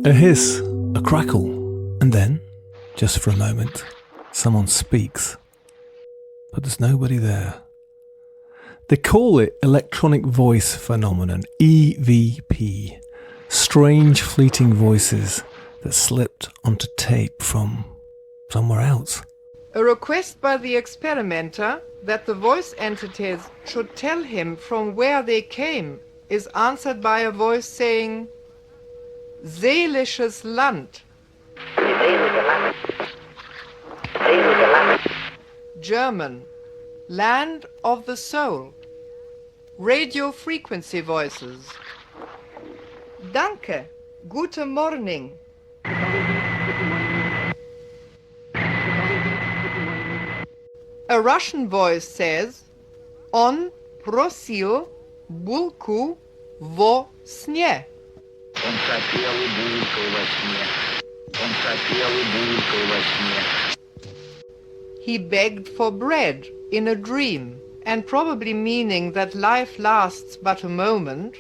A hiss, a crackle, and then, just for a moment, someone speaks. But there's nobody there. They call it electronic voice phenomenon, EVP. Strange fleeting voices that slipped onto tape from somewhere else. A request by the experimenter that the voice entities should tell him from where they came is answered by a voice saying, Seelisches Land. German, land of the soul. Radio frequency voices. Danke, gute Morning. A Russian voice says, On prosil bulku vo snie. Он хотел и булку во сне. Он хотел и булку во сне. He begged for bread in a dream, and probably meaning that life lasts but a moment.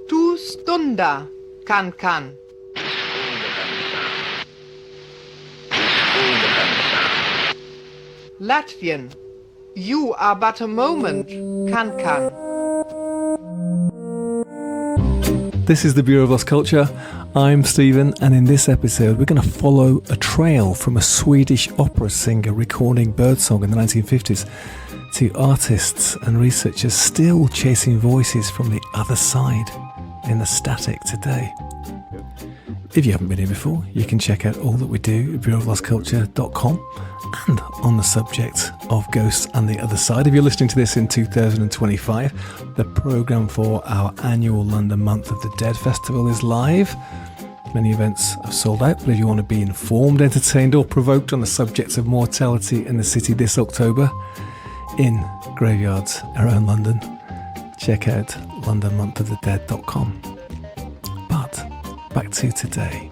Tu stunda kan. Latvian, you are but a moment, kan. This is the Bureau of Lost Culture. I'm Stephen, and in this episode we're going to follow a trail from a Swedish opera singer recording birdsong in the 1950s to artists and researchers still chasing voices from the other side in the static today. If you haven't been here before, you can check out all that we do at bureauoflostculture.com and on the subject of ghosts and the other side. If you're listening to this in 2025, the programme for our annual London Month of the Dead Festival is live. Many events have sold out, but if you want to be informed, entertained or provoked on the subjects of mortality in the city this October in graveyards around London, check out londonmonthofthedead.com. But back to today.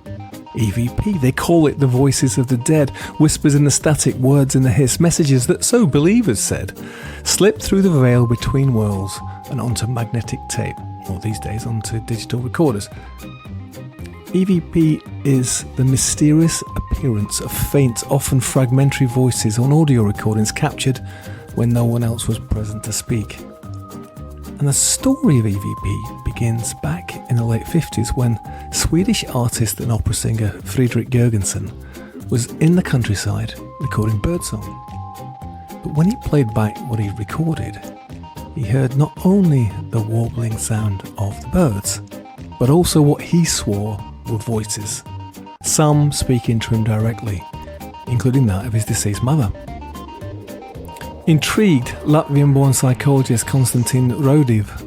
EVP, they call it the voices of the dead, whispers in the static, words in the hiss, messages that, so believers said, slip through the veil between worlds and onto magnetic tape, or these days onto digital recorders. EVP is the mysterious appearance of faint, often fragmentary voices on audio recordings captured when no one else was present to speak. And the story of EVP begins back in the late 50s when Swedish artist and opera singer Friedrich Jürgenson was in the countryside recording birdsong. But when he played back what he'd recorded, he heard not only the warbling sound of the birds, but also what he swore were voices, some speaking to him directly, including that of his deceased mother. Intrigued, Latvian-born psychologist Konstantin Raudive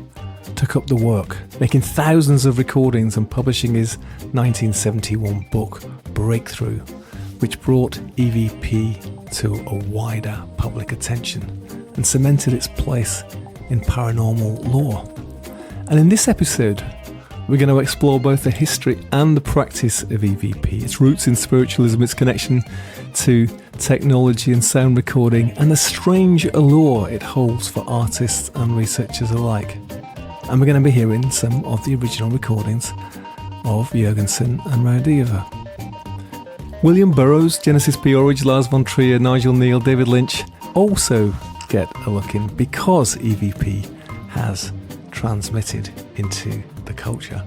took up the work, making thousands of recordings and publishing his 1971 book, Breakthrough, which brought EVP to a wider public attention and cemented its place in paranormal lore. And in this episode, we're going to explore both the history and the practice of EVP, its roots in spiritualism, its connection to technology and sound recording, and the strange allure it holds for artists and researchers alike. And we're going to be hearing some of the original recordings of Jürgenson and Raudive. William Burroughs, Genesis P. Orridge, Lars von Trier, Nigel Neal, David Lynch also get a look in because EVP has transmitted into the culture.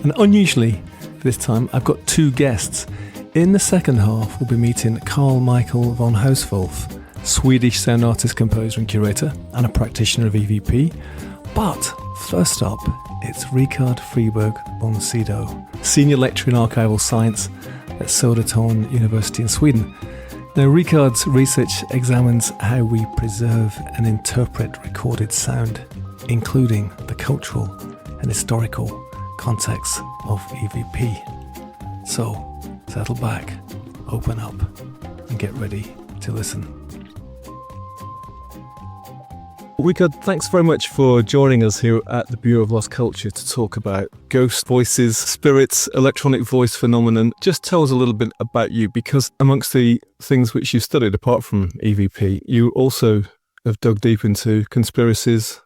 And unusually, for this time, I've got two guests. In the second half, we'll be meeting Carl Michael von Hausswolff, Swedish sound artist, composer and curator, and a practitioner of EVP. But first up, it's Rikard Friberg von Sydow, senior lecturer in archival science at Södertörn University in Sweden. Now, Rikard's research examines how we preserve and interpret recorded sound, including the cultural and historical context of EVP. So, settle back, open up, and get ready to listen. Rikard, thanks very much for joining us here at the Bureau of Lost Culture to talk about ghost voices, spirits, electronic voice phenomenon. Just tell us a little bit about you, because amongst the things which you've studied apart from EVP, you also have dug deep into conspiracies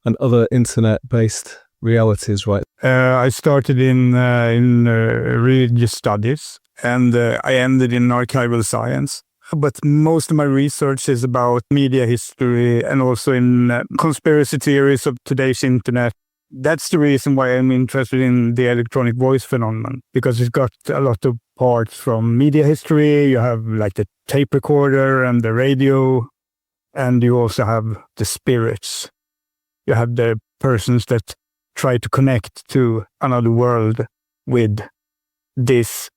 and other internet-based realities, right? I started in religious studies, and I ended in archival science. But most of my research is about media history and also in conspiracy theories of today's internet. That's the reason why I'm interested in the electronic voice phenomenon, because it's got a lot of parts from media history. You have like the tape recorder and the radio, and you also have the spirits. You have the persons that try to connect to another world with this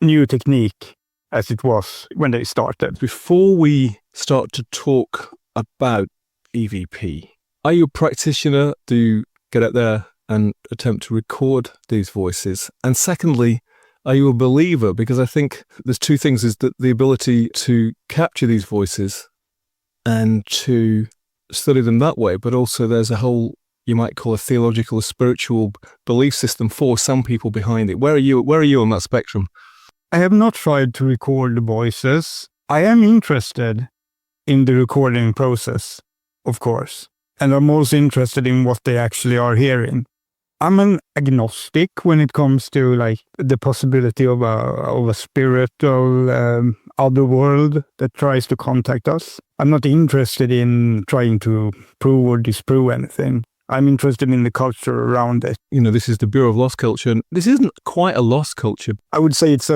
new technique as it was when they started. Before we start to talk about EVP, are you a practitioner? Do you get out there and attempt to record these voices? And secondly, are you a believer? Because I think there's two things, is that the ability to capture these voices and to study them that way, but also there's a whole, you might call a theological or spiritual belief system for some people behind it. Where are you on that spectrum? I have not tried to record the voices. I am interested in the recording process, of course. And I'm also interested in what they actually are hearing. I'm an agnostic when it comes to like the possibility of a spiritual other world that tries to contact us. I'm not interested in trying to prove or disprove anything. I'm interested in the culture around it. You know, this is the Bureau of Lost Culture. And this isn't quite a lost culture. I would say it's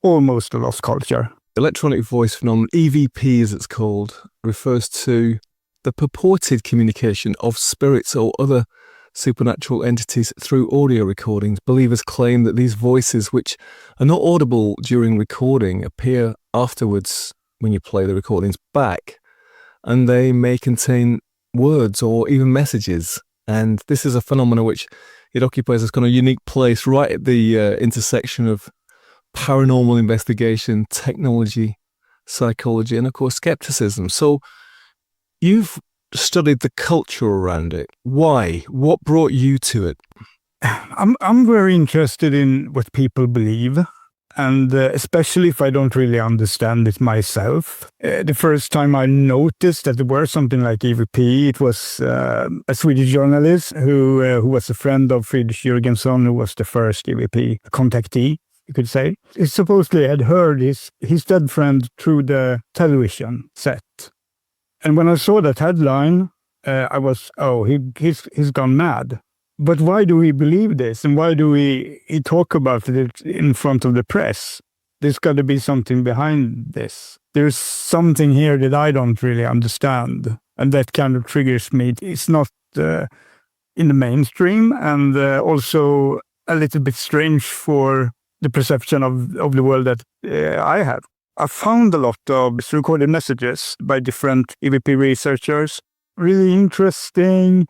almost a lost culture. Electronic voice phenomenon, EVP as it's called, refers to the purported communication of spirits or other supernatural entities through audio recordings. Believers claim that these voices, which are not audible during recording, appear afterwards when you play the recordings back, and they may contain words or even messages. And this is a phenomenon which it occupies as kind of a unique place right at the intersection of paranormal investigation, technology, psychology, and of course skepticism. So you've studied the culture around it. Why? What brought you to it? I'm very interested in what people believe, and especially if I don't really understand it myself. The first time I noticed that there were something like EVP, it was a Swedish journalist who was a friend of Friedrich Jürgenson, who was the first EVP contactee, you could say. He supposedly had heard his dead friend through the television set. And when I saw that headline, I was, he's gone mad. But why do we believe this? And why do he talk about it in front of the press? There's got to be something behind this. There's something here that I don't really understand. And that kind of triggers me. It's not in the mainstream, and also a little bit strange for the perception of the world that I have. I found a lot of recorded messages by different EVP researchers. Really interesting.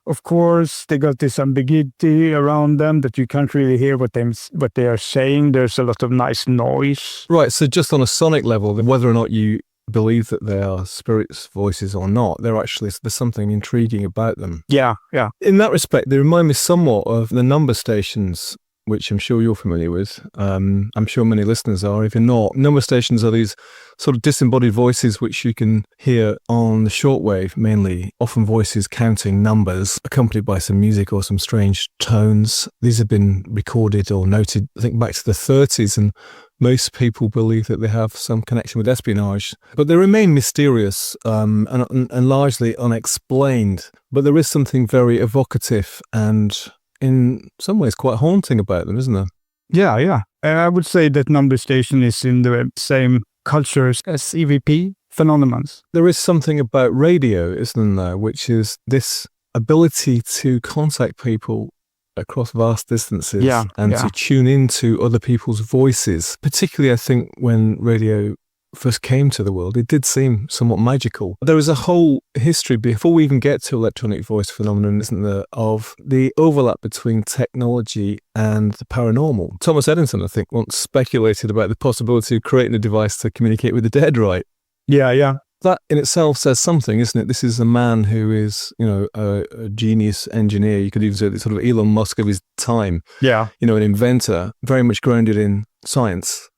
Of course, they got this ambiguity around them that you can't really hear what they are saying. There's a lot of nice noise. Right, so just on a sonic level, whether or not you believe that they are spirits' voices or not, there's something intriguing about them. Yeah. In that respect, they remind me somewhat of the number stations, which I'm sure you're familiar with. I'm sure many listeners are. If you're not, number stations are these sort of disembodied voices which you can hear on the shortwave, mainly, often voices counting numbers, accompanied by some music or some strange tones. These have been recorded or noted, I think, back to the 30s, and most people believe that they have some connection with espionage. But they remain mysterious and largely unexplained. But there is something very evocative and in some ways quite haunting about them, isn't there? Yeah. I would say that number station is in the same culture as EVP phenomenon. There is something about radio, isn't there, which is this ability to contact people across vast distances and to tune into other people's voices. Particularly, I think, when radio first came to the world, it did seem somewhat magical. There is a whole history before we even get to electronic voice phenomenon, isn't there, of the overlap between technology and the paranormal. Thomas Edison, I think, once speculated about the possibility of creating a device to communicate with the dead, right? Yeah. That in itself says something, isn't it? This is a man who is, a genius engineer. You could even say the sort of Elon Musk of his time. Yeah. An inventor, very much grounded in science.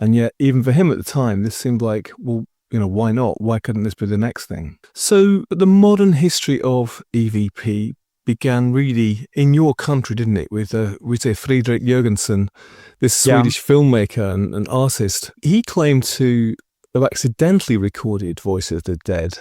And yet, even for him at the time, this seemed like, well, why not? Why couldn't this be the next thing? So the modern history of EVP began really in your country, didn't it? With, we say, Friedrich Jürgenson, this Swedish filmmaker and artist. He claimed to have accidentally recorded voices of the dead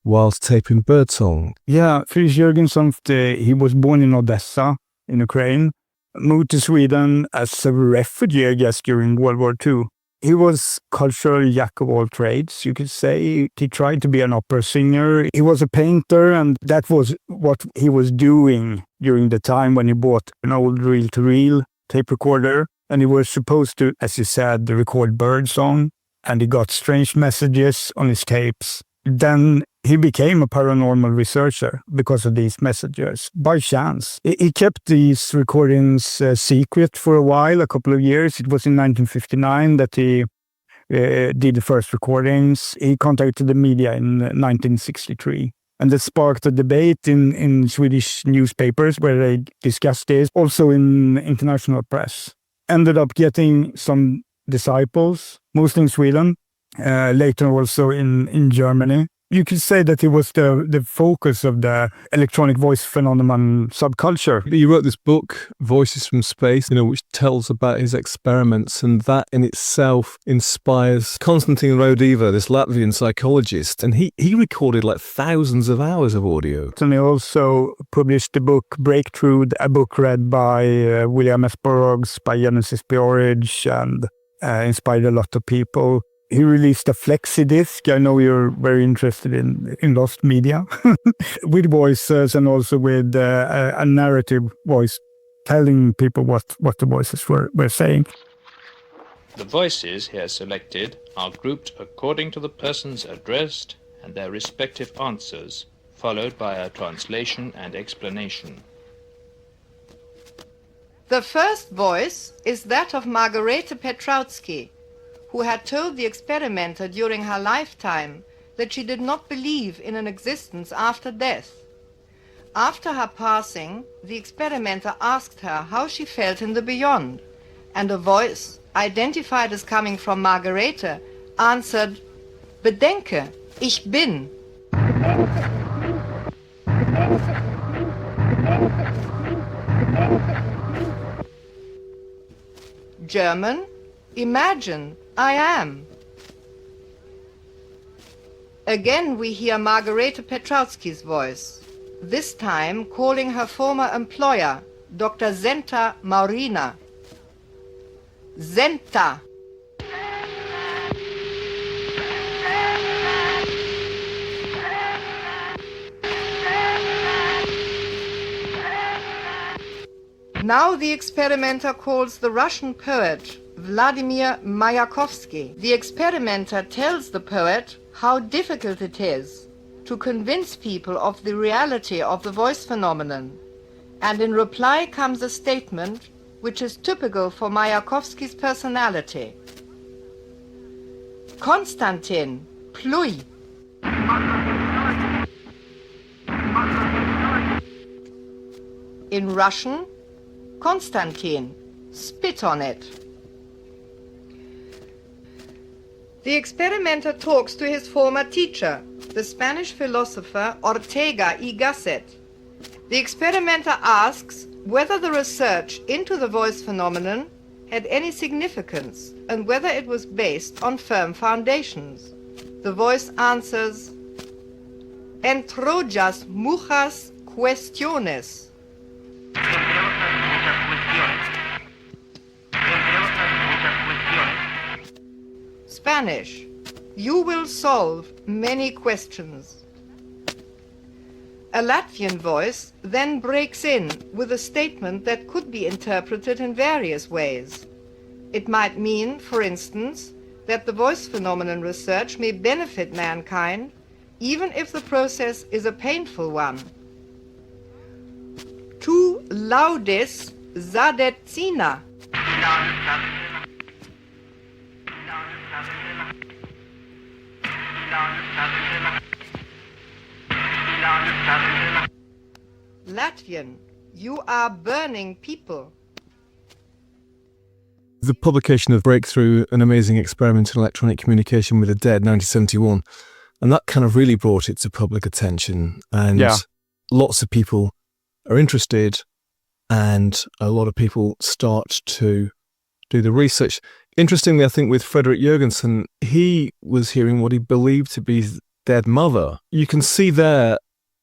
whilst taping birdsong. Yeah, Friedrich Jürgenson, he was born in Odessa, in Ukraine, moved to Sweden as a refugee, I guess, during World War II. He was cultural jack of all trades, you could say. He tried to be an opera singer. He was a painter, and that was what he was doing during the time when he bought an old reel-to-reel tape recorder. And he was supposed to, as you said, record birdsong, and he got strange messages on his tapes. Then he became a paranormal researcher because of these messages, by chance. He kept these recordings secret for a while, a couple of years. It was in 1959 that he did the first recordings. He contacted the media in 1963. And that sparked a debate in Swedish newspapers where they discussed this, also in international press. Ended up getting some disciples, mostly in Sweden, later also in Germany. You could say that it was the focus of the electronic voice phenomenon subculture. You wrote this book, Voices from Space, which tells about his experiments, and that in itself inspires Konstantin Raudive, this Latvian psychologist, and he recorded like thousands of hours of audio. And he also published the book Breakthrough, a book read by William S. Burroughs, by Genesis P-Orridge, and inspired a lot of people. He released a flexi disc. I know you're very interested in lost media, with voices and also with a narrative voice telling people what the voices were saying. The voices here selected are grouped according to the persons addressed and their respective answers, followed by a translation and explanation. The first voice is that of Margarete Petrowski, who had told the experimenter during her lifetime that she did not believe in an existence after death. After her passing, the experimenter asked her how she felt in the beyond, and a voice, identified as coming from Margarete, answered, "Bedenke, ich bin." German, imagine, I am. Again we hear Margarete Petrowski's voice, this time calling her former employer, Dr. Zenta Maurina. Zenta. Now the experimenter calls the Russian poet Vladimir Mayakovsky. The experimenter tells the poet how difficult it is to convince people of the reality of the voice phenomenon, and in reply comes a statement which is typical for Mayakovsky's personality. Konstantin, pluj. In Russian, Konstantin, spit on it. The experimenter talks to his former teacher, the Spanish philosopher Ortega y Gasset. The experimenter asks whether the research into the voice phenomenon had any significance and whether it was based on firm foundations. The voice answers, "Entrollas muchas cuestiones." Spanish, you will solve many questions. A Latvian voice then breaks in with a statement that could be interpreted in various ways. It might mean, for instance, that the voice phenomenon research may benefit mankind, even if the process is a painful one. Tu laudis zadecina. Latvian, you are burning people. The publication of Breakthrough, an amazing experiment in electronic communication with the dead, 1971, and that kind of really brought it to public attention. And lots of people are interested, and a lot of people start to do the research. Interestingly, I think with Friedrich Jürgenson, he was hearing what he believed to be his dead mother. You can see there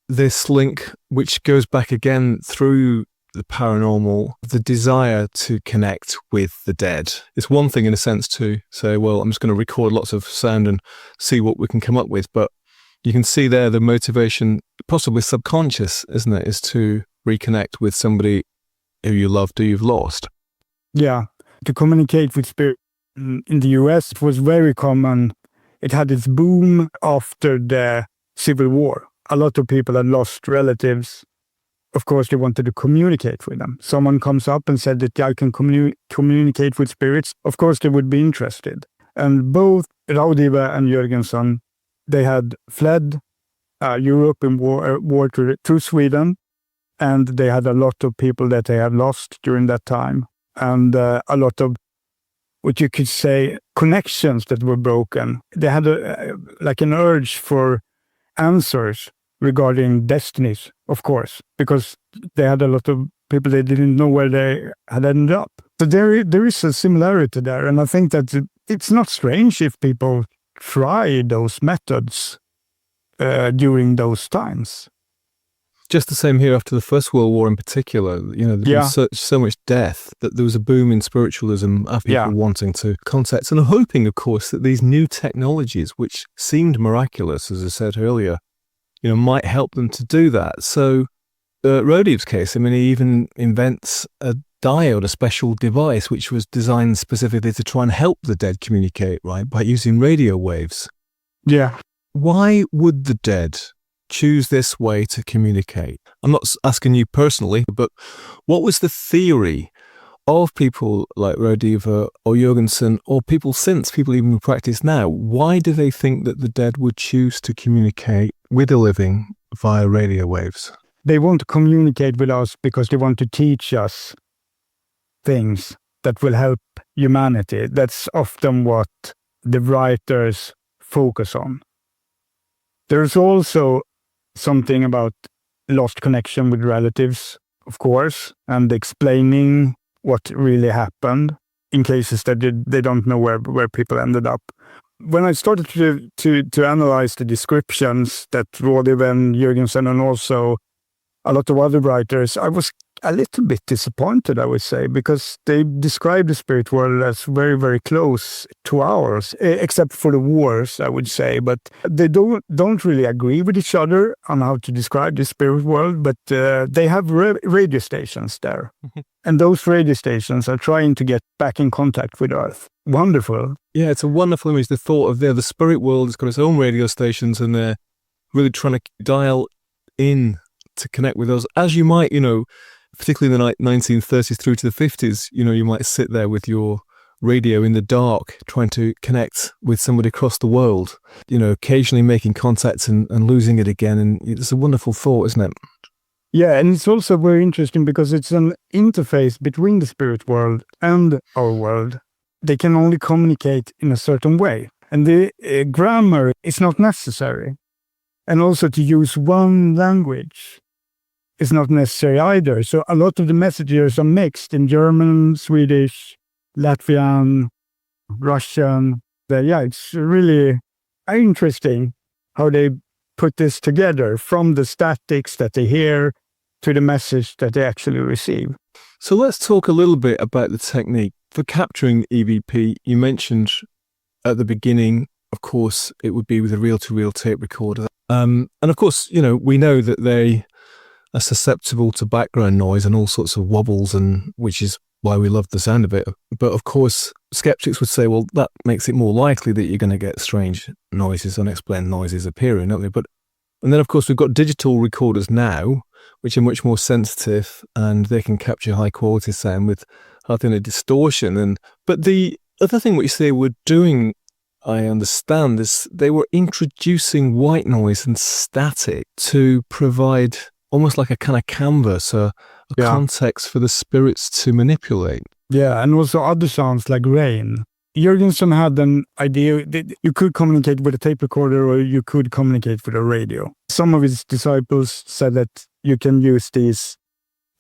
this link, which goes back again through the paranormal, the desire to connect with the dead. It's one thing in a sense to say, well, I'm just going to record lots of sound and see what we can come up with. But you can see there the motivation, possibly subconscious, isn't it, is to reconnect with somebody who you loved, who you've lost. Yeah, to communicate with spirit in the US, it was very common. It had its boom after the Civil War. A lot of people had lost relatives. Of course, they wanted to communicate with them. Someone comes up and said that I can communicate with spirits. Of course, they would be interested. And both Raudive and Jürgenson, they had fled Europe in war to Sweden. And they had a lot of people that they had lost during that time. And a lot of, what you could say, connections that were broken. They had an urge for answers regarding destinies, of course, because they had a lot of people they didn't know where they had ended up. So there is a similarity there, and I think that it's not strange if people try those methods during those times. Just the same here after the First World War in particular. You know, there was so much death that there was a boom in spiritualism, people wanting to contact and hoping, of course, that these new technologies, which seemed miraculous, as I said earlier, you know, might help them to do that. So Raudive's case, I mean, he even invents a diode, a special device, which was designed specifically to try and help the dead communicate, right, by using radio waves. Yeah. Why would the dead choose this way to communicate? I'm not asking you personally, but what was the theory of people like Raudive or Jürgenson, or people even who practice now? Why do they think that the dead would choose to communicate with the living via radio waves? They want to communicate with us because they want to teach us things that will help humanity. That's often what the writers focus on. There's also something about lost connection with relatives, of course, and explaining what really happened in cases that they don't know where people ended up. When I started to analyze the descriptions that Raudive and Jürgenson and also a lot of other writers, I was a little bit disappointed, I would say, because they describe the spirit world as very, very close to ours, except for the wars, I would say. But they don't really agree with each other on how to describe the spirit world, but they have radio stations there. And those radio stations are trying to get back in contact with Earth. Wonderful. Yeah, it's a wonderful image. The thought of the spirit world has got its own radio stations, and they're really trying to dial in to connect with us, as you might, you know, particularly in the 1930s through to the 50s, you know, you might sit there with your radio in the dark trying to connect with somebody across the world, you know, occasionally making contacts and losing it again. And it's a wonderful thought, isn't it? Yeah, and it's also very interesting because it's an interface between the spirit world and our world. They can only communicate in a certain way. And the grammar is not necessary. And also to use one language is not necessary either. So a lot of the messages are mixed in German, Swedish, Latvian, Russian. It's really interesting how they put this together, from the statics that they hear to the message that they actually receive. So let's talk a little bit about the technique for capturing EVP. You mentioned at the beginning, of course, it would be with a reel-to-reel tape recorder. And of course, you know, we know that they are susceptible to background noise and all sorts of wobbles, and which is why we love the sound of it. But of course, skeptics would say, well, that makes it more likely that you're going to get strange noises, unexplained noises appearing, don't they? And then, of course, we've got digital recorders now, which are much more sensitive, and they can capture high quality sound with hardly any distortion. But the other thing what you say we're doing, I understand, is they were introducing white noise and static to provide almost like a kind of canvas, a context for the spirits to manipulate. Yeah, and also other sounds like rain. Jürgenson had an idea that you could communicate with a tape recorder or you could communicate with a radio. Some of his disciples said that you can use these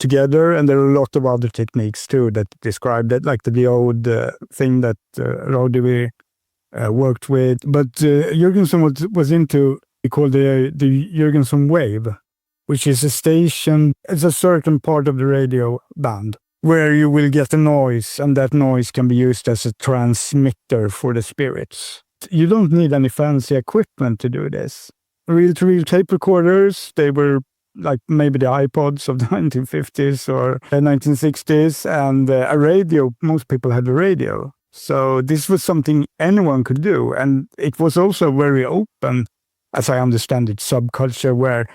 together, and there are a lot of other techniques too that describe that, like the old thing that Raudive worked with. But Jürgenson was into, we call the Jürgenson wave, which is a station, it's a certain part of the radio band where you will get a noise, and that noise can be used as a transmitter for the spirits. You don't need any fancy equipment to do this. Reel-to-reel tape recorders, they were like maybe the iPods of the 1950s or 1960s, and a radio, most people had a radio. So this was something anyone could do, and it was also very open, as I understand it, subculture where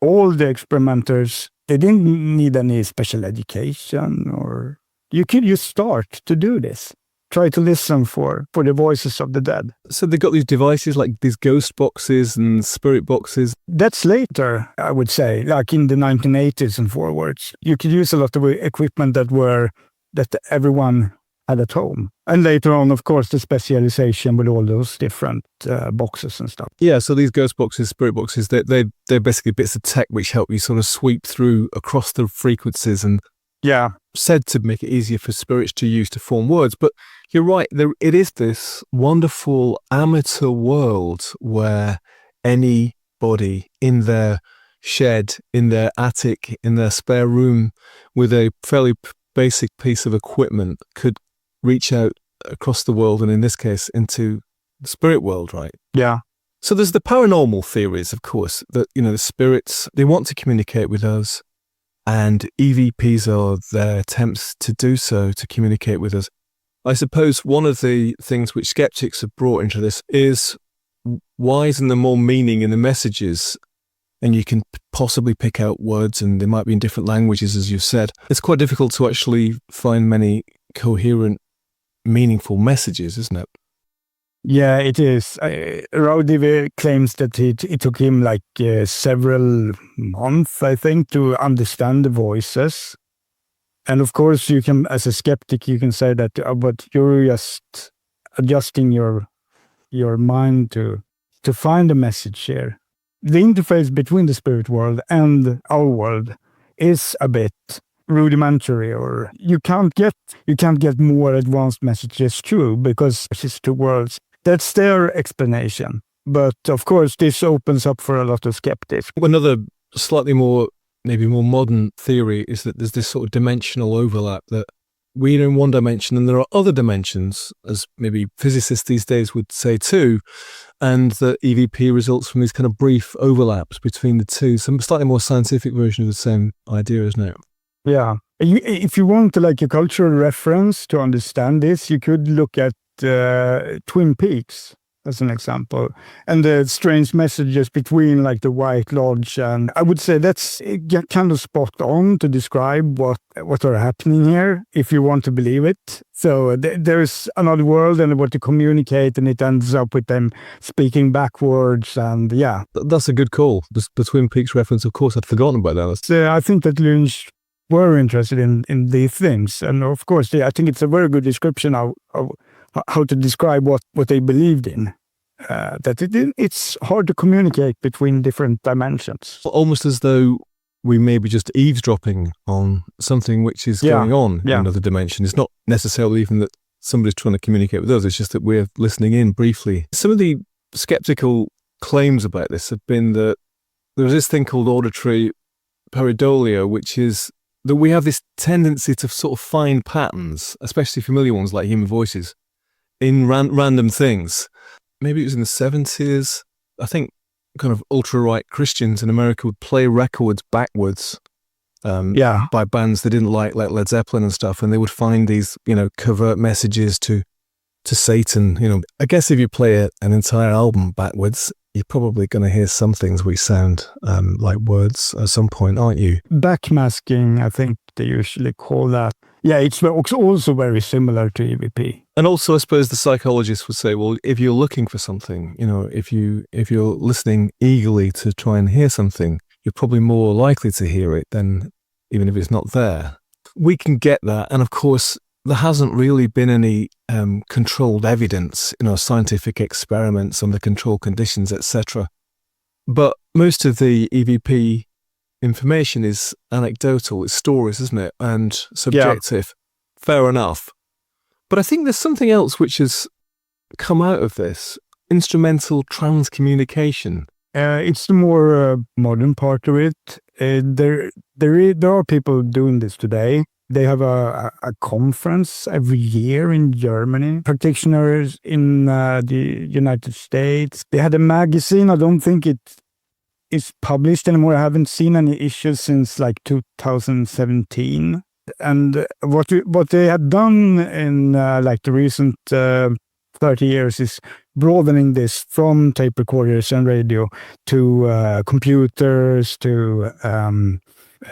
all the experimenters, they didn't need any special education, or you could just start to do this. Try to listen for the voices of the dead. So they've got these devices like these ghost boxes and spirit boxes. That's later, I would say, like in the 1980s and forwards. You could use a lot of equipment that everyone had at home. And later on, of course, the specialization with all those different boxes and stuff. Yeah, so these ghost boxes, spirit boxes, they're basically bits of tech which help you sort of sweep through across the frequencies and said to make it easier for spirits to use to form words. But you're right, it is this wonderful amateur world where anybody in their shed, in their attic, in their spare room with a fairly basic piece of equipment could reach out across the world, and in this case into the spirit world, right? Yeah. So there's the paranormal theories, of course, that, the spirits, they want to communicate with us, and EVPs are their attempts to do so, to communicate with us. I suppose one of the things which skeptics have brought into this is, why isn't there more meaning in the messages? And you can possibly pick out words, and they might be in different languages, as you've said. It's quite difficult to actually find many coherent, meaningful messages, isn't it? Yeah, it is. Raudive claims that it took him like several months, I think, to understand the voices. And of course, you can, as a skeptic, you can say that, but you're just adjusting your mind to find a message here. The interface between the spirit world and our world is a bit rudimentary, or you can't get more advanced messages through, because it's two worlds. That's their explanation. But of course, this opens up for a lot of skeptics. Another slightly more, maybe more modern theory is that there's this sort of dimensional overlap, that we're in one dimension and there are other dimensions, as maybe physicists these days would say too, and that EVP results from these kind of brief overlaps between the two. Some slightly more scientific version of the same idea, isn't it? Yeah. If you want like a cultural reference to understand this, you could look at Twin Peaks as an example, and the strange messages between like the White Lodge, and I would say that's kind of spot on to describe what are happening here, if you want to believe it. So there's another world and what to communicate, and it ends up with them speaking backwards, and yeah. That's a good call. The Twin Peaks reference, of course, I'd forgotten about that. So I think that Lynch were interested in these things, and of course, I think it's a very good description of how to describe what they believed in. That it's hard to communicate between different dimensions. Almost as though we may be just eavesdropping on something which is going on in another dimension. It's not necessarily even that somebody's trying to communicate with us, it's just that we're listening in briefly. Some of the skeptical claims about this have been that there's this thing called auditory pareidolia, which is that we have this tendency to sort of find patterns, especially familiar ones like human voices, in random things. Maybe it was in the 70s, I think kind of ultra-right Christians in America would play records backwards by bands they didn't like Led Zeppelin and stuff, and they would find these, covert messages to Satan. I guess if you play an entire album backwards, you're probably going to hear some things which sound like words at some point, aren't you? Backmasking, I think they usually call that. Yeah, it's also very similar to EVP. And also, I suppose the psychologist would say, well, if you're looking for something, if you're listening eagerly to try and hear something, you're probably more likely to hear it than even if it's not there. We can get that. And of course, there hasn't really been any controlled evidence, scientific experiments under controlled conditions, etc. But most of the EVP information is anecdotal, it's stories, isn't it? And subjective. Yeah. Fair enough. But I think there's something else which has come out of this. Instrumental transcommunication. It's the more modern part of it. There are people doing this today. They have a conference every year in Germany. Practitioners in the United States. They had a magazine. I don't think it is published anymore. I haven't seen any issues since like 2017. And what they had done in like the recent 30 years is broadening this from tape recorders and radio to computers, to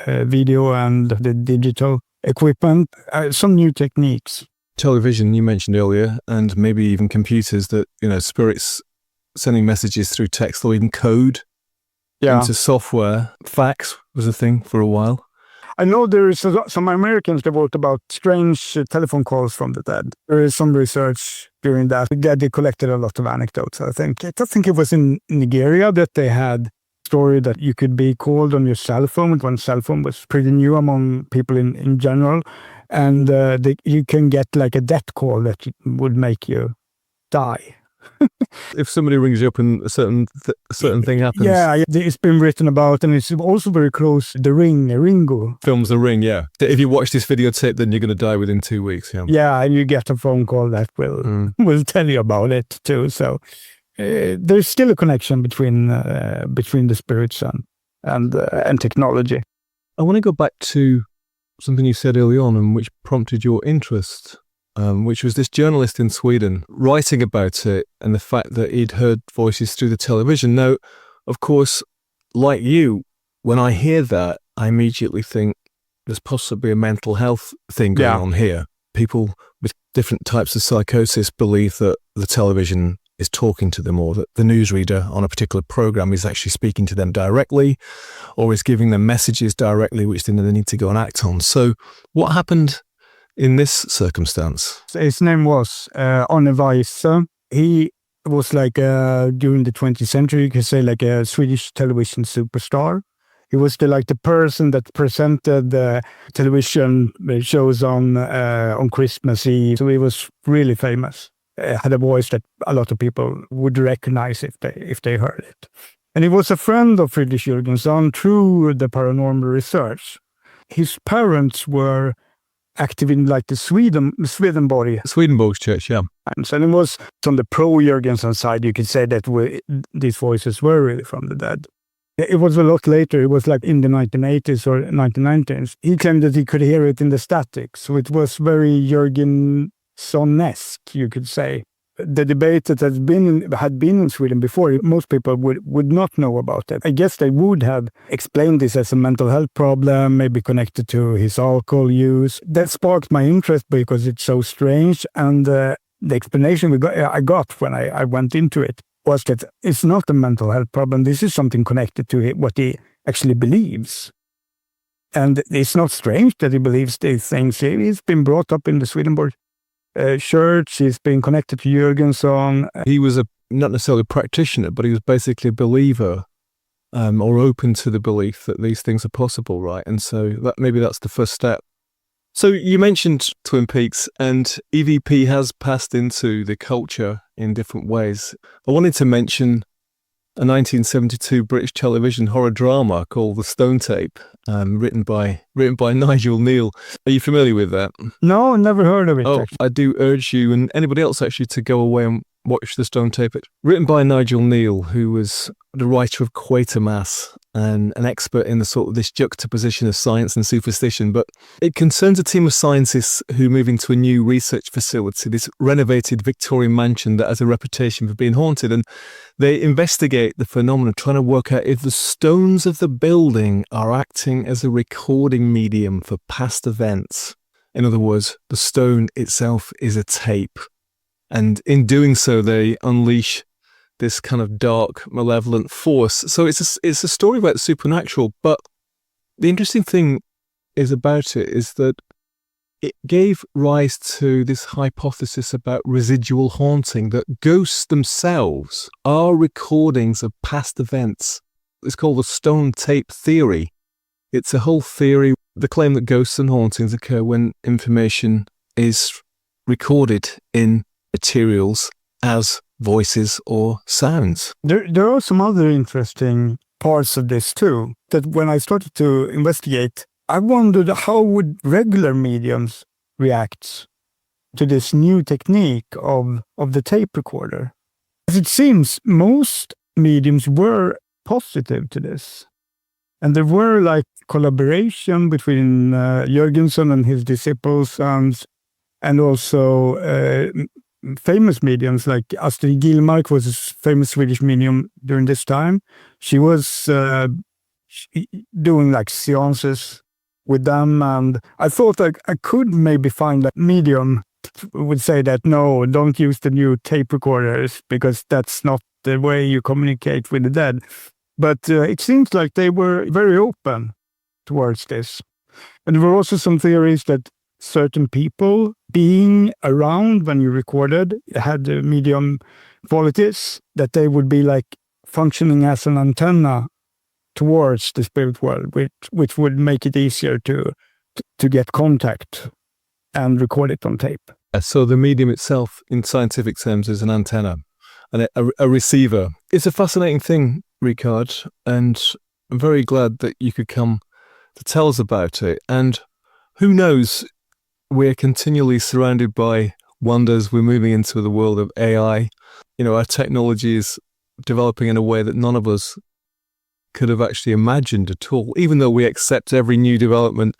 video and the digital equipment, some new techniques. Television, you mentioned earlier, and maybe even computers that, spirits sending messages through text or even code into software. Fax was a thing for a while. I know there is some Americans that wrote about strange telephone calls from the dead. There is some research during that. They collected a lot of anecdotes, I think. I think it was in Nigeria that they had a story that you could be called on your cell phone when cell phone was pretty new among people in general. And you can get like a death call that would make you die. If somebody rings you up and a certain thing happens. Yeah, it's been written about, and it's also very close. The Ring, Ringo. Films The Ring, yeah. If you watch this videotape, then you're going to die within 2 weeks. Yeah, yeah, and you get a phone call that will tell you about it too. So there's still a connection between the spirits and technology. I want to go back to something you said early on, and which prompted your interest. Which was this journalist in Sweden writing about it and the fact that he'd heard voices through the television. Now, of course, like you, when I hear that, I immediately think there's possibly a mental health thing going on here. People with different types of psychosis believe that the television is talking to them, or that the newsreader on a particular program is actually speaking to them directly, or is giving them messages directly, which then they need to go and act on. So what happened in this circumstance? His name was Arne Weise. He was like, during the 20th century, you could say like a Swedish television superstar. He was the person that presented the television shows on Christmas Eve. So he was really famous. Had a voice that a lot of people would recognize if they heard it. And he was a friend of Friedrich Jürgenson through the paranormal research. His parents were active in like the Swedenborg Church, yeah. And so it was on the pro-Jürgenson side, you could say that these voices were really from the dead. It was a lot later, it was like in the 1980s or 1990s. He claimed that he could hear it in the static, so it was very Jürgenson-esque, you could say. The debate that had been in Sweden before, most people would not know about it. I guess they would have explained this as a mental health problem, maybe connected to his alcohol use. That sparked my interest because it's so strange. And the explanation I got when I went into it was that it's not a mental health problem. This is something connected to what he actually believes. And it's not strange that he believes these things. He's been brought up in the Swedenborg church. He's been connected to Jürgenson. He was not necessarily a practitioner, but he was basically a believer, or open to the belief that these things are possible, right? And so maybe that's the first step. So you mentioned Twin Peaks, and EVP has passed into the culture in different ways. I wanted to mention a 1972 British television horror drama called The Stone Tape, written by Nigel Neal. Are you familiar with that? No, never heard of it. Oh, actually. I do urge you and anybody else actually to go away and watch The Stone Tape. It's written by Nigel Neal, who was the writer of Quatermass and an expert in the sort of this juxtaposition of science and superstition. But it concerns a team of scientists who move into a new research facility, this renovated Victorian mansion that has a reputation for being haunted. And they investigate the phenomenon, trying to work out if the stones of the building are acting as a recording medium for past events. In other words, the stone itself is a tape. And in doing so, they unleash this kind of dark, malevolent force. So it's a story about the supernatural. But the interesting thing about it is that it gave rise to this hypothesis about residual haunting, that ghosts themselves are recordings of past events. It's called the stone tape theory. It's a whole theory, the claim that ghosts and hauntings occur when information is recorded in materials as voices or sounds. There are some other interesting parts of this too, that when I started to investigate, I wondered how would regular mediums react to this new technique of the tape recorder. As it seems, most mediums were positive to this. And there were like collaboration between Jürgenson and his disciples and also famous mediums like Astrid Gillmark was a famous Swedish medium during this time. She was doing like seances with them, and I thought I could maybe find that medium would say that, no, don't use the new tape recorders because that's not the way you communicate with the dead. But it seems like they were very open towards this. And there were also some theories that certain people being around when you recorded had medium qualities, that they would be like functioning as an antenna towards the spirit world, which would make it easier to get contact and record it on tape. So the medium itself, in scientific terms, is an antenna and a receiver. It's a fascinating thing, Rikard, and I'm very glad that you could come to tell us about it. And who knows, we're continually surrounded by wonders. We're moving into the world of AI. You know, our technology is developing in a way that none of us could have actually imagined at all, even though we accept every new development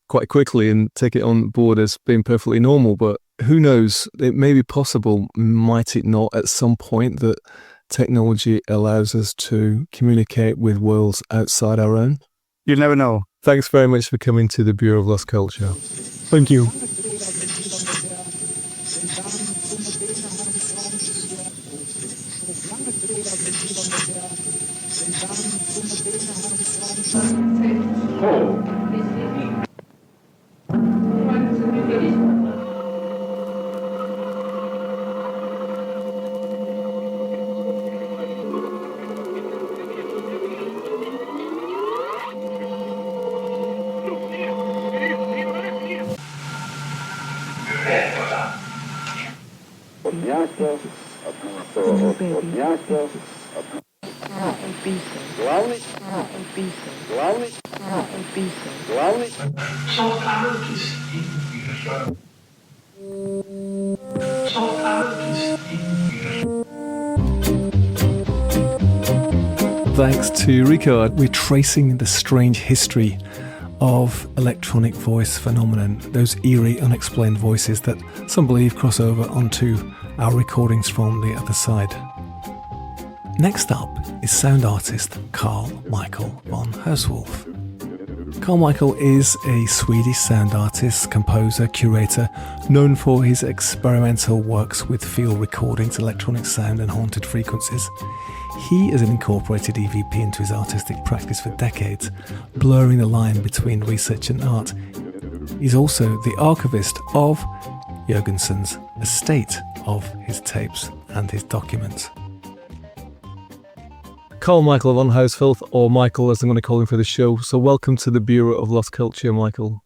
quite quickly and take it on board as being perfectly normal. But who knows, it may be possible, might it not, at some point, that technology allows us to communicate with worlds outside our own. You never know. Thanks very much for coming to the Bureau of Lost Culture. Thank you. Thanks to Rikard, we're tracing the strange history of electronic voice phenomenon, those eerie, unexplained voices that some believe cross over onto our recordings from the other side. Next up is sound artist Carl Michael von Hausswolff. Carl Michael is a Swedish sound artist, composer, curator, known for his experimental works with field recordings, electronic sound and haunted frequencies. He has incorporated EVP into his artistic practice for decades, blurring the line between research and art. He's also the archivist of Jürgenson's estate of his tapes and his documents. Carl Michael von Hausswolff, or Michael as I'm going to call him for the show. So welcome to the Bureau of Lost Culture, Michael.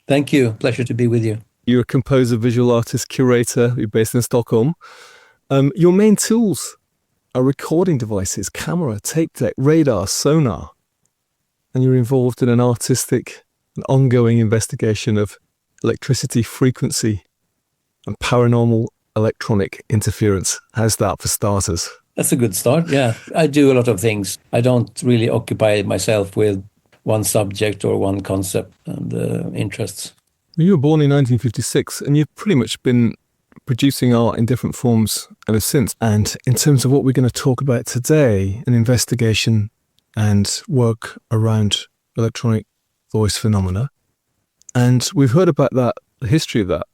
Thank you. Pleasure to be with you. You're a composer, visual artist, curator. You're based in Stockholm. Your main tools are recording devices, camera, tape deck, radar, sonar. And you're involved in an artistic and ongoing investigation of electricity frequency and paranormal electronic interference. How's that for starters? That's a good start, yeah. I do a lot of things. I don't really occupy myself with one subject or one concept and interests. You were born in 1956 and you've pretty much been producing art in different forms ever since. And in terms of what we're going to talk about today, an investigation and work around electronic voice phenomena. And we've heard about that, the history of that,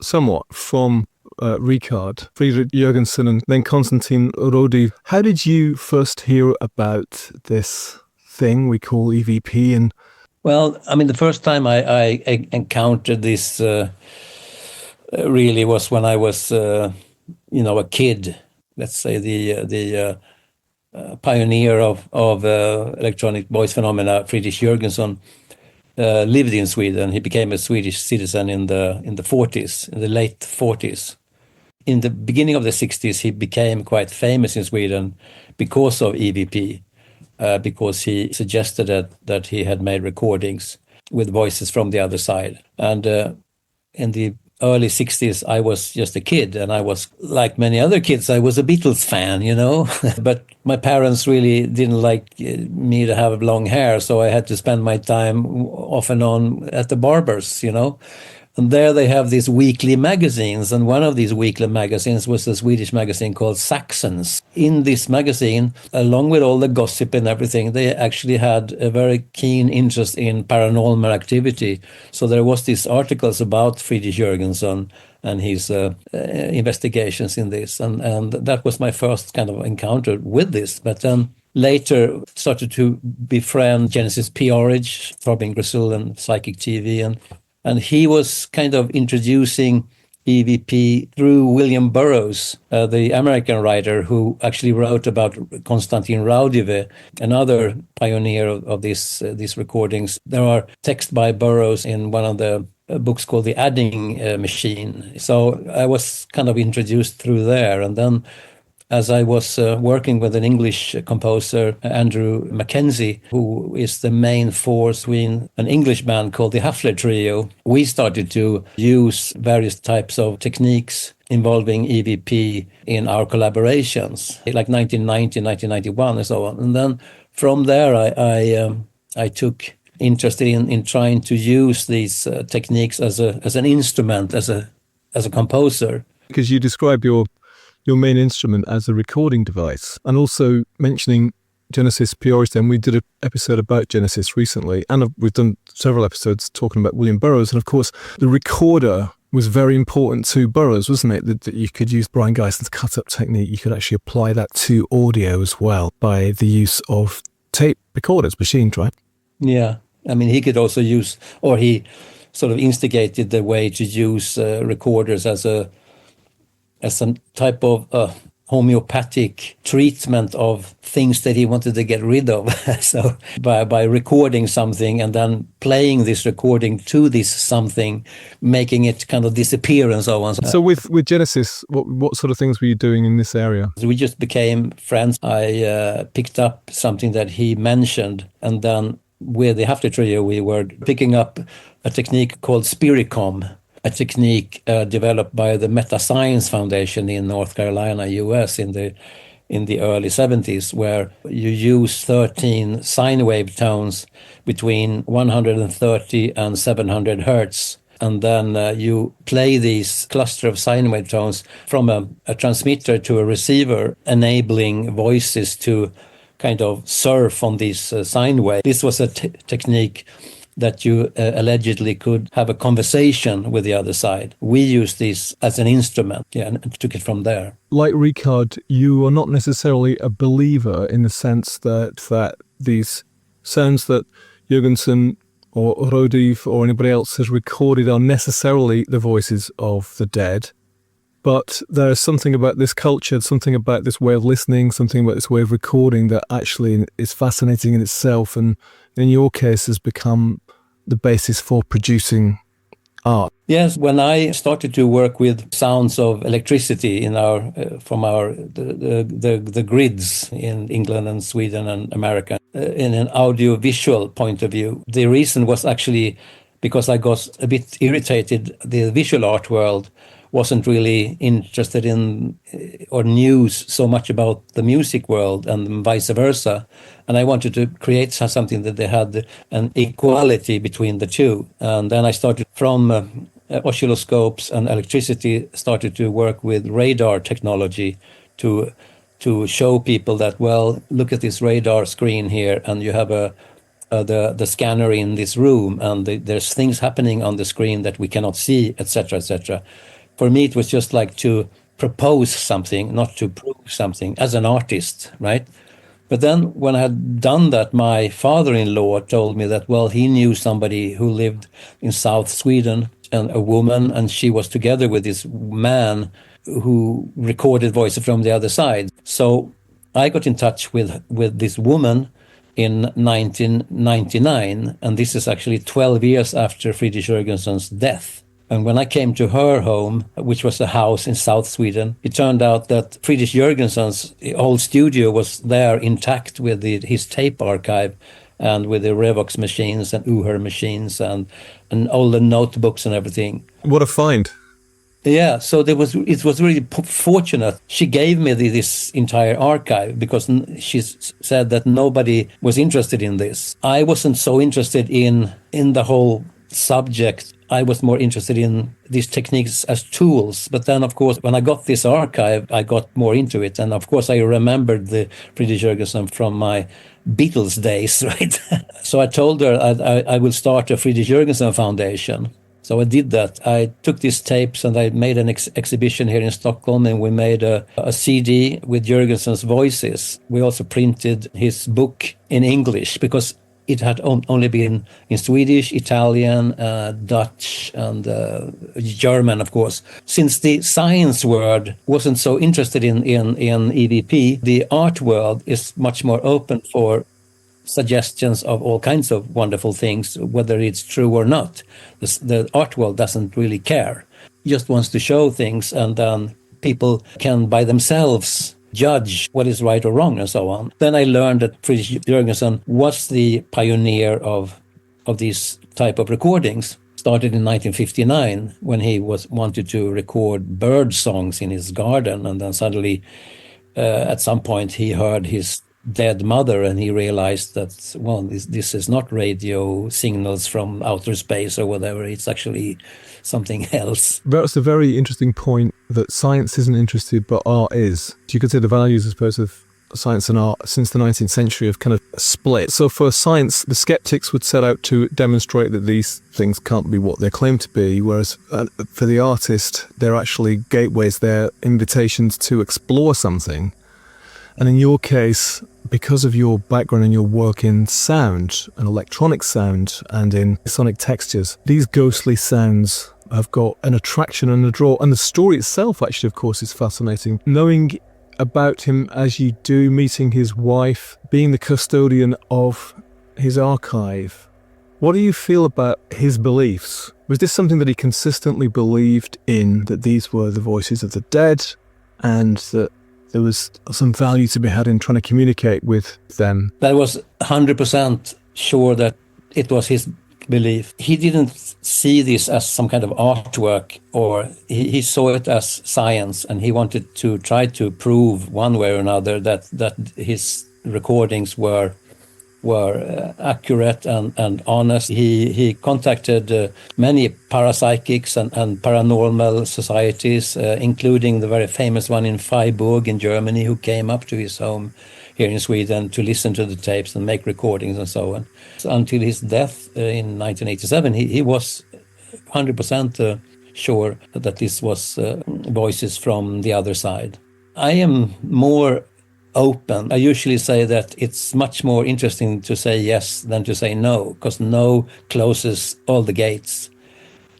somewhat from Rikard, Friedrich Jürgenson, and then Konstantin Raudive. How did you first hear about this thing we call EVP? And well, I mean, the first time I encountered this really was when I was, a kid. Let's say the pioneer of electronic voice phenomena, Friedrich Jürgenson, lived in Sweden. He became a Swedish citizen in the 40s, in the late 40s. In the beginning of the 60s, he became quite famous in Sweden because of EVP, because he suggested that he had made recordings with voices from the other side. And in the early 60s, I was just a kid, and I was, like many other kids, I was a Beatles fan, you know. But my parents really didn't like me to have long hair, so I had to spend my time off and on at the barbers, you know. And there they have these weekly magazines, and one of these weekly magazines was a Swedish magazine called Saxons. In this magazine, along with all the gossip and everything, they actually had a very keen interest in paranormal activity. So there was these articles about Friedrich Jürgenson and his investigations in this, and that was my first kind of encounter with this. But then later started to befriend Genesis P-Orridge, Throbbing Gristle and Psychic TV, and he was kind of introducing EVP through William Burroughs, the American writer who actually wrote about Konstantin Raudive, another pioneer of these recordings. There are texts by Burroughs in one of the books called The Adding Machine. So I was kind of introduced through there. And then as I was working with an English composer, Andrew Mackenzie, who is the main force in an English band called the Huffler Trio, we started to use various types of techniques involving EVP in our collaborations, like 1990, 1991, and so on. And then from there, I took interest in trying to use these techniques as an instrument, as a composer. Because you describe your main instrument as a recording device, and also mentioning Genesis P-Orridge. Then we did an episode about Genesis recently, and we've done several episodes talking about William Burroughs. And of course, the recorder was very important to Burroughs, wasn't it? That you could use Brian Geison's cut-up technique. You could actually apply that to audio as well by the use of tape recorders, machined, right? Yeah, I mean, he could also use, or he sort of instigated the way to use recorders as some type of homeopathic treatment of things that he wanted to get rid of. So by recording something and then playing this recording to this something, making it kind of disappear and so on. So with Genesis, what sort of things were you doing in this area? We just became friends. I picked up something that he mentioned, and then with the Huffler Trio, we were picking up a technique called Spiricom, a technique developed by the Meta Science Foundation in North Carolina, US, in the early 70s, where you use 13 sine wave tones between 130 and 700 hertz. And then you play these cluster of sine wave tones from a transmitter to a receiver, enabling voices to kind of surf on these sine waves. This was a technique that you allegedly could have a conversation with the other side. We used this as an instrument, and took it from there. Like Rikard, you are not necessarily a believer in the sense that these sounds that Jürgenson or Raudive or anybody else has recorded are necessarily the voices of the dead. But there is something about this culture, something about this way of listening, something about this way of recording that actually is fascinating in itself, and in your case has become the basis for producing art. Yes, when I started to work with sounds of electricity in from the grids in England and Sweden and America, in an audio-visual point of view, the reason was actually because I got a bit irritated. The visual art world wasn't really interested in or knew so much about the music world, and vice versa. And I wanted to create something that they had an equality between the two. And then I started from oscilloscopes and electricity, started to work with radar technology to show people that, well, look at this radar screen here, and you have the scanner in this room, and there's things happening on the screen that we cannot see, etc., etc. For me, it was just like to propose something, not to prove something as an artist, right? But then when I had done that, my father-in-law told me that, well, he knew somebody who lived in South Sweden, and a woman, and she was together with this man who recorded voices from the other side. So I got in touch with this woman in 1999, and this is actually 12 years after Friedrich Jürgenson's death. And when I came to her home, which was a house in South Sweden, it turned out that Friedrich Jürgenson's whole studio was there intact with his tape archive and with the Revox machines and Uher machines and all the notebooks and everything. What a find. Yeah, so it was really fortunate. She gave me this entire archive because she said that nobody was interested in this. I wasn't so interested in the whole subject. I was more interested in these techniques as tools. But then, of course, when I got this archive, I got more into it. And of course, I remembered the Friedrich Jürgenson from my Beatles days, right? So I told her I will start a Friedrich Jürgenson Foundation. So I did that. I took these tapes and I made an exhibition here in Stockholm, and we made a CD with Jürgenson's voices. We also printed his book in English because it had only been in Swedish, Italian, Dutch, and German, of course. Since the science world wasn't so interested in EVP, the art world is much more open for suggestions of all kinds of wonderful things, whether it's true or not. The art world doesn't really care. It just wants to show things, and then people can by themselves judge what is right or wrong and so on. Then I learned that Friedrich Jürgenson was the pioneer of these type of recordings. Started in 1959 when he wanted to record bird songs in his garden, and then suddenly at some point he heard his dead mother, and he realized that, well, this is not radio signals from outer space or whatever, it's actually something else. That's a very interesting point, that science isn't interested, but art is. Do you consider the values, I suppose, of science and art since the 19th century have kind of split? So for science, the skeptics would set out to demonstrate that these things can't be what they claim to be, whereas for the artist, they're actually gateways, they're invitations to explore something. And in your case, because of your background and your work in sound and electronic sound and in sonic textures, these ghostly sounds have got an attraction and a draw. And the story itself, actually, of course, is fascinating. Knowing about him as you do, meeting his wife, being the custodian of his archive, what do you feel about his beliefs? Was this something that he consistently believed in, that these were the voices of the dead, and that there was some value to be had in trying to communicate with them? That was 100% sure that it was his belief. He didn't see this as some kind of artwork, or he saw it as science, and he wanted to try to prove one way or another that his recordings were accurate and honest. He contacted many parapsychics and paranormal societies, including the very famous one in Freiburg in Germany, who came up to his home here in Sweden to listen to the tapes and make recordings and so on. So until his death in 1987, he was 100% sure that this was voices from the other side. I am more open. I usually say that it's much more interesting to say yes than to say no, because no closes all the gates.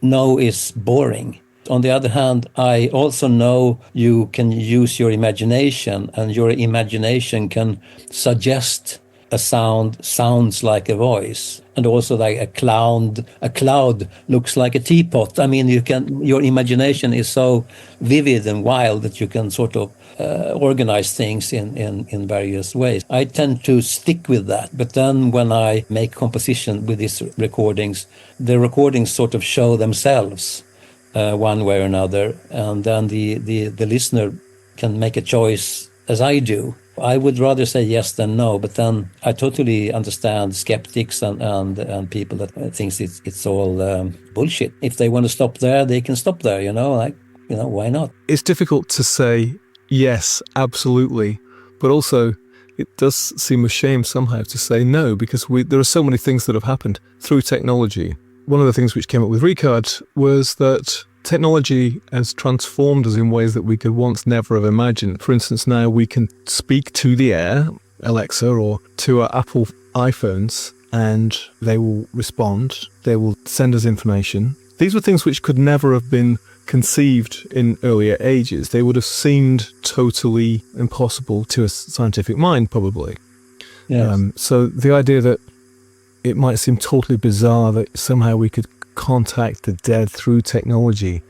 No is boring. On the other hand, I also know you can use your imagination, and your imagination can suggest a sound sounds like a voice, and also like a cloud looks like a teapot. I mean, your imagination is so vivid and wild that you can sort of organize things in various ways. I tend to stick with that, but then when I make composition with these recordings, the recordings sort of show themselves one way or another, and then the listener can make a choice as I do. I would rather say yes than no, but then I totally understand skeptics and people that thinks it's all bullshit. If they want to stop there, they can stop there, why not? It's difficult to say yes, absolutely, but also it does seem a shame somehow to say no, because there are so many things that have happened through technology. One of the things which came up with Rikard was that technology has transformed us in ways that we could once never have imagined. For instance, now we can speak to the air, Alexa, or to our Apple iPhones, and they will respond. They will send us information. These were things which could never have been conceived in earlier ages, they would have seemed totally impossible to a scientific mind, probably. Yes. So the idea that it might seem totally bizarre that somehow we could contact the dead through technology,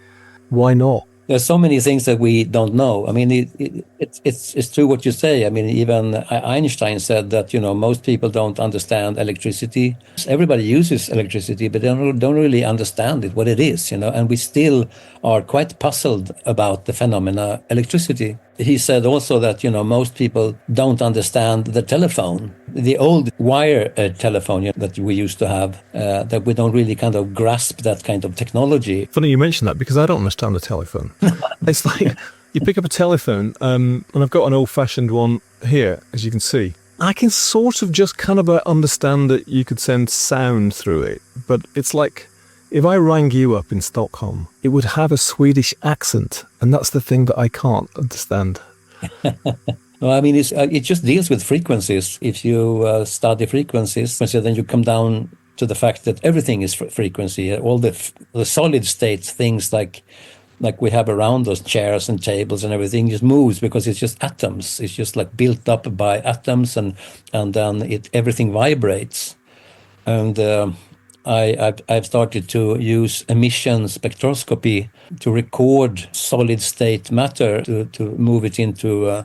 why not? There's so many things that we don't know. I mean, it's true what you say. I mean, even Einstein said that, most people don't understand electricity. Everybody uses electricity, but they don't really understand it, what it is, and we still are quite puzzled about the phenomena electricity. He said also that, most people don't understand the telephone, the old wire telephone that we used to have, that we don't really kind of grasp that kind of technology. Funny you mention that, because I don't understand the telephone. It's like you pick up a telephone, and I've got an old-fashioned one here, as you can see. I can sort of just kind of understand that you could send sound through it, but it's like if I rang you up in Stockholm, it would have a Swedish accent, and that's the thing that I can't understand. Well, I mean, it just deals with frequencies. If you study frequencies, then you come down to the fact that everything is frequency. All the solid state things like we have around us, chairs and tables and everything, just moves because it's just atoms. It's just like built up by atoms, and then everything vibrates. And I've started to use emission spectroscopy to record solid state matter to move it into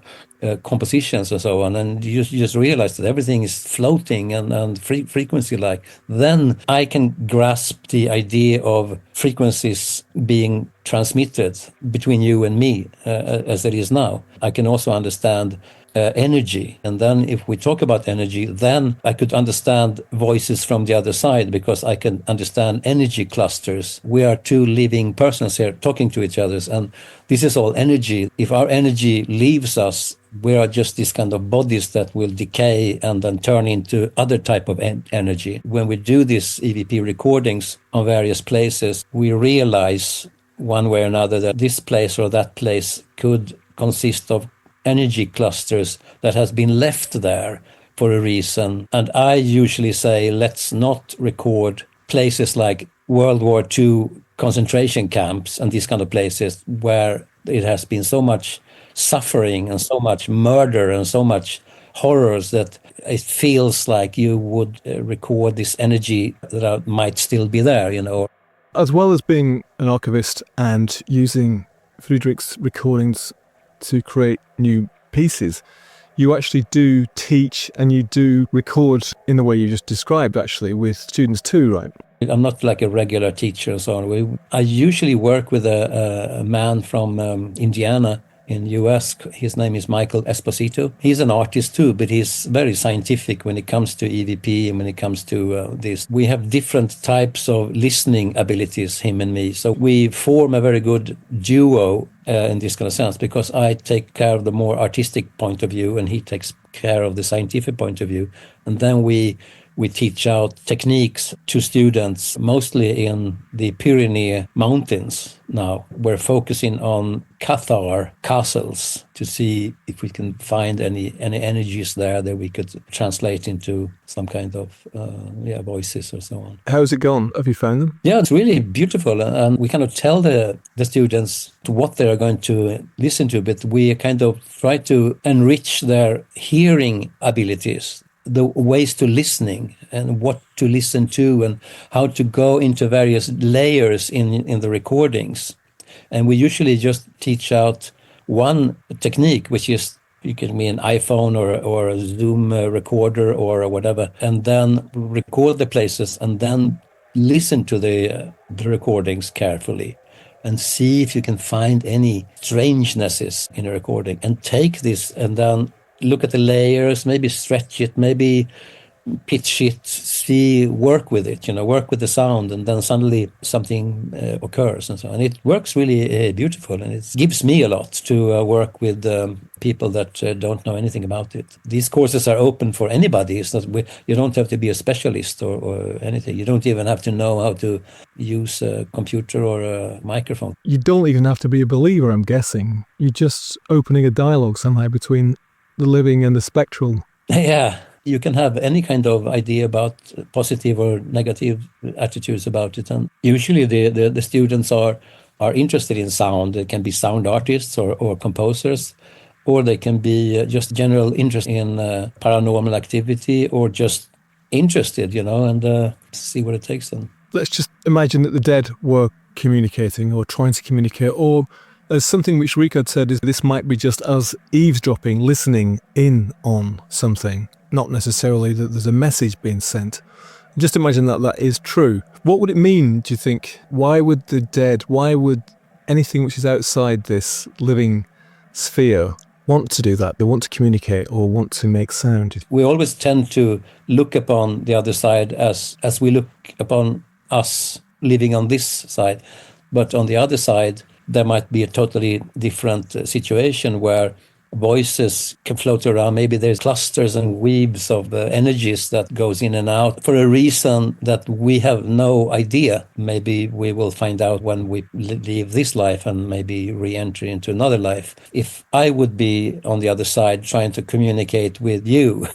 compositions and so on, and you just realize that everything is floating and frequency-like. Then I can grasp the idea of frequencies being transmitted between you and me as it is now. I can also understand energy, and then if we talk about energy, then I could understand voices from the other side, because I can understand energy clusters. We are two living persons here talking to each other, and this is all energy. If our energy leaves us, we are just these kind of bodies that will decay and then turn into other type of energy. When we do these EVP recordings on various places, we realize one way or another that this place or that place could consist of energy clusters that has been left there for a reason. And I usually say, let's not record places like World War II concentration camps and these kind of places where it has been so much suffering and so much murder and so much horrors that it feels like you would record this energy that might still be there, As well as being an archivist and using Friedrich's recordings to create new pieces, you actually do teach and you do record in the way you just described, actually, with students too, right? I'm not like a regular teacher and so on. I usually work with a man from Indiana in US. His name is Michael Esposito. He's an artist too, but he's very scientific when it comes to EVP and when it comes to this. We have different types of listening abilities, him and me. So we form a very good duo in this kind of sense, because I take care of the more artistic point of view and he takes care of the scientific point of view. And then we teach out techniques to students, mostly in the Pyrenees Mountains now. We're focusing on Cathar castles to see if we can find any energies there that we could translate into some kind of voices or so on. How's it gone? Have you found them? Yeah, it's really beautiful. And we kind of tell the students what they are going to listen to, but we kind of try to enrich their hearing abilities, the ways to listening and what to listen to and how to go into various layers in the recordings. And we usually just teach out one technique, which is, you can be an iPhone or a Zoom recorder or whatever, and then record the places and then listen to the recordings carefully and see if you can find any strangenesses in a recording, and take this and then look at the layers, maybe stretch it, maybe pitch it, work with it, work with the sound, and then suddenly something occurs and so on. It works really beautiful, and it gives me a lot to work with people that don't know anything about it. These courses are open for anybody. It's not, you don't have to be a specialist or anything. You don't even have to know how to use a computer or a microphone. You don't even have to be a believer, I'm guessing. You're just opening a dialogue somehow between the living and the spectral. Yeah, you can have any kind of idea about positive or negative attitudes about it. And usually the students are are interested in sound. They can be sound artists or composers, or they can be just general interest in paranormal activity, or just interested, and see what it takes them. Let's just imagine that the dead were communicating or trying to communicate, or as something which Rikard said, is this might be just us eavesdropping, listening in on something, not necessarily that there's a message being sent. Just imagine that is true. What would it mean, do you think? Why would anything which is outside this living sphere want to do that? They want to communicate or want to make sound? We always tend to look upon the other side as we look upon us living on this side. But on the other side, there might be a totally different situation where voices can float around. Maybe there's clusters and weaves of energies that goes in and out for a reason that we have no idea. Maybe we will find out when we leave this life and maybe re-enter into another life. If I would be on the other side trying to communicate with you,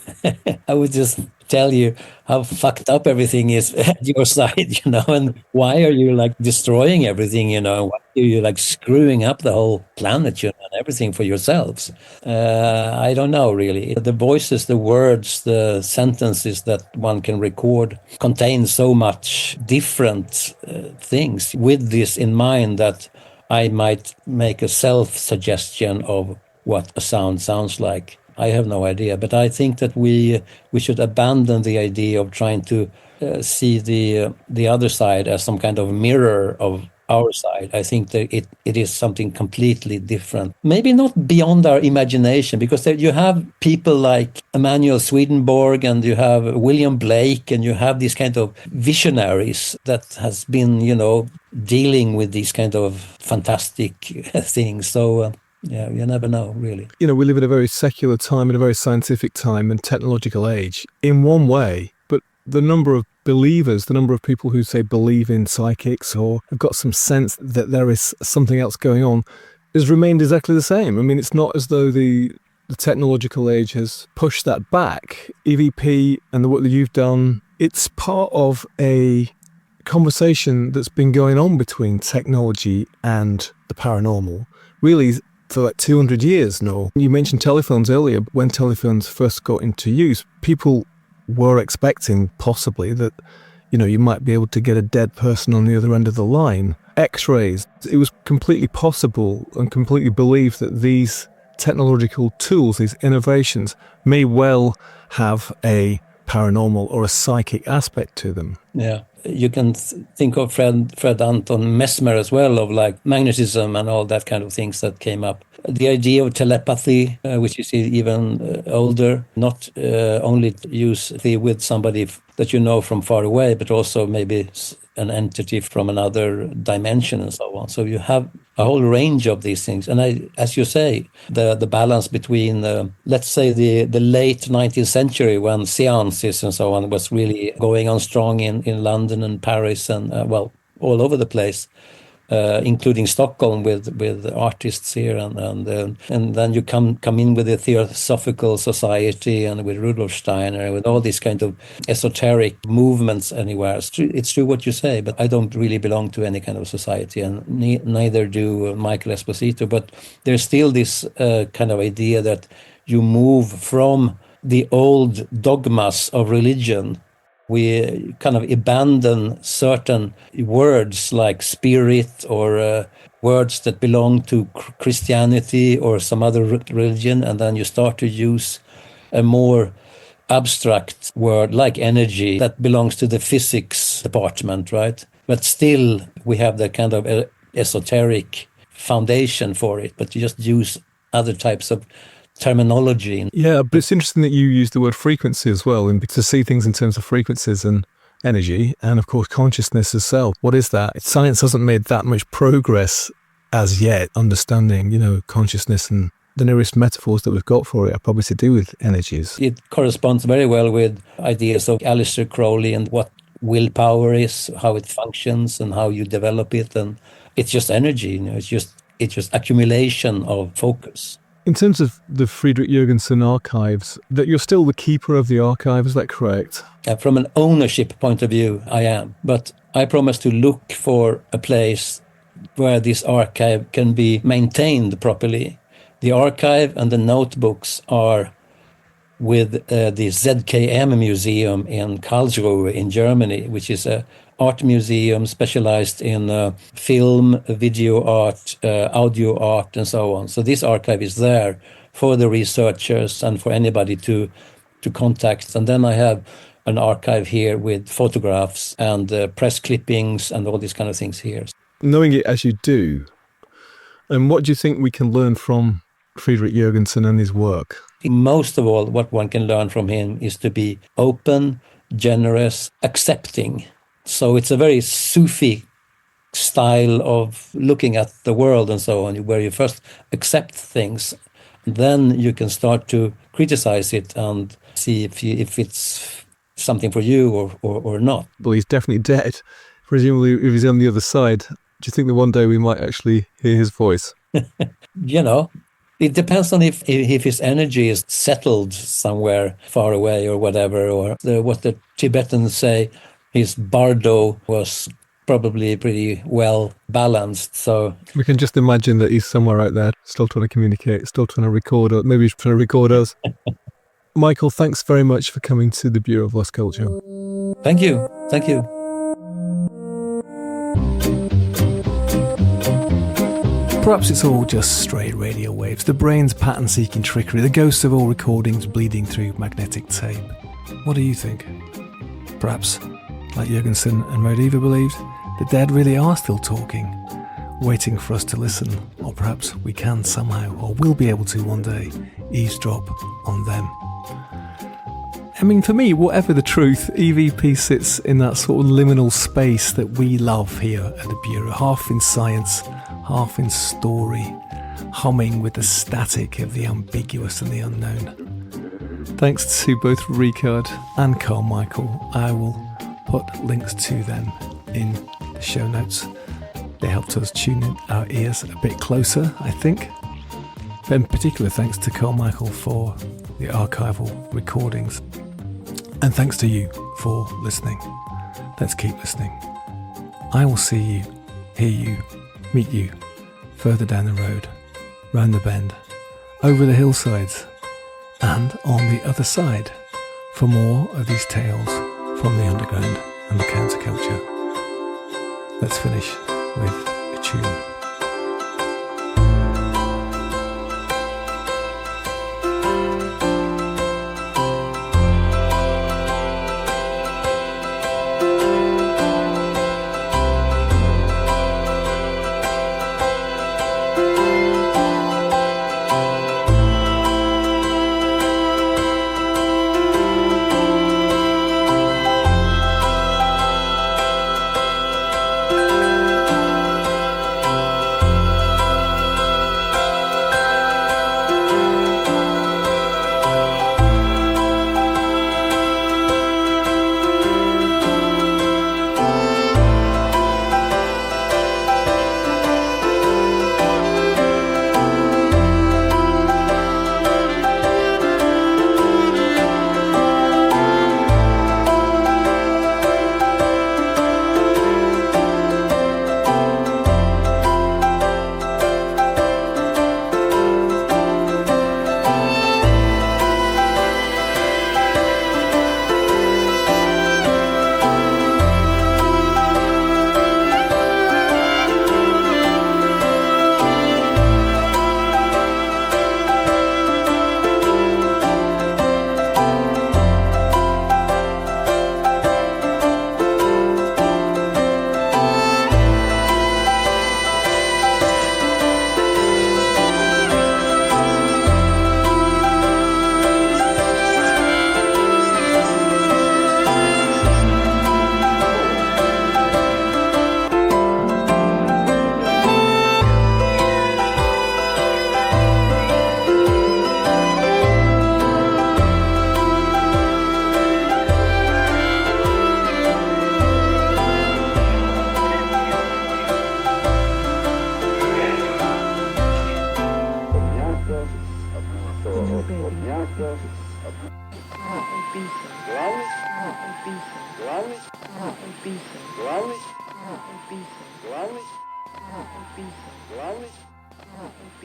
I would just tell you how fucked up everything is at your side, and why are you destroying everything, why are you screwing up the whole planet, and everything for yourselves. I don't know, really. The voices, the words, the sentences that one can record contain so much different things. With this in mind, that I might make a self-suggestion of what a sound sounds like. I have no idea, but I think that we should abandon the idea of trying to see the other side as some kind of mirror of our side. I think that it is something completely different. Maybe not beyond our imagination, because you have people like Emanuel Swedenborg and you have William Blake and you have these kind of visionaries that has been, dealing with these kind of fantastic things. So yeah, you never know, really. We live in a very secular time, in a very scientific time and technological age, in one way, but the number of believers, the number of people who say believe in psychics or have got some sense that there is something else going on, has remained exactly the same. I mean, it's not as though the technological age has pushed that back. EVP and the work that you've done, it's part of a conversation that's been going on between technology and the paranormal, really, for 200 years now. You mentioned telephones earlier. When telephones first got into use, people were expecting possibly that, you might be able to get a dead person on the other end of the line. X-rays. It was completely possible and completely believed that these technological tools, these innovations, may well have a paranormal or a psychic aspect to them. Yeah. You can think of Fred Anton Mesmer as well, of magnetism and all that kind of things that came up. The idea of telepathy, which is even older, not only use with somebody that you know from far away, but also maybe an entity from another dimension and so on. So you have a whole range of these things. And as you say, the balance between, let's say, the late 19th century, when seances and so on was really going on strong in London and Paris and, all over the place, including Stockholm with artists here, and then you come in with the Theosophical Society and with Rudolf Steiner, with all these kind of esoteric movements anywhere. It's true what you say, but I don't really belong to any kind of society, and neither do Michael Esposito. But there's still this kind of idea that you move from the old dogmas of religion. We kind of abandon certain words like spirit or words that belong to Christianity or some other religion, and then you start to use a more abstract word like energy that belongs to the physics department, right? But still we have the kind of esoteric foundation for it, but you just use other types of terminology. Yeah, but it's interesting that you use the word frequency as well, and to see things in terms of frequencies and energy, and of course consciousness itself. What is that? Science hasn't made that much progress as yet, understanding, consciousness, and the nearest metaphors that we've got for it are probably to do with energies. It corresponds very well with ideas of Aleister Crowley and what willpower is, how it functions, and how you develop it, and it's just energy. It's just accumulation of focus. In terms of the Friedrich Jürgenson archives, that you're still the keeper of the archive, is that correct? From an ownership point of view, I am. But I promise to look for a place where this archive can be maintained properly. The archive and the notebooks are with the ZKM Museum in Karlsruhe in Germany, which is an art museum specialized in film, video art, audio art, and so on. So this archive is there for the researchers and for anybody to contact. And then I have an archive here with photographs and press clippings and all these kind of things here. Knowing it as you do, and what do you think we can learn from Friedrich Jürgenson and his work? Most of all, what one can learn from him is to be open, generous, accepting. So it's a very Sufi style of looking at the world and so on, where you first accept things, then you can start to criticize it and see if it's something for you or not. Well, he's definitely dead. Presumably, if he's on the other side, do you think that one day we might actually hear his voice? You know, it depends on if his energy is settled somewhere far away or whatever, or what the Tibetans say, his bardo was probably pretty well balanced. So we can just imagine that he's somewhere out there, still trying to communicate, still trying to record, or maybe he's trying to record us. Michael, thanks very much for coming to the Bureau of Lost Culture. Thank you. Thank you. Perhaps it's all just stray radio waves, the brain's pattern-seeking trickery, the ghosts of all recordings bleeding through magnetic tape. What do you think? Perhaps, like Jürgenson and Raudive believed, the dead really are still talking, waiting for us to listen, or perhaps we can somehow, or will be able to one day, eavesdrop on them. I mean, for me, whatever the truth, EVP sits in that sort of liminal space that we love here at the Bureau, half in science, half in story, humming with the static of the ambiguous and the unknown. Thanks to both Rikard and Carl Michael. I will put links to them in the show notes. They helped us tune in our ears a bit closer, I think. But in particular, thanks to Carl Michael for the archival recordings. And thanks to you for listening. Let's keep listening. I will see you, hear you, meet you further down the road, round the bend, over the hillsides, and on the other side for more of these tales from the underground and the counterculture. Let's finish with a tune.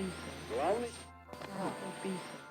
Beatles. Beatles.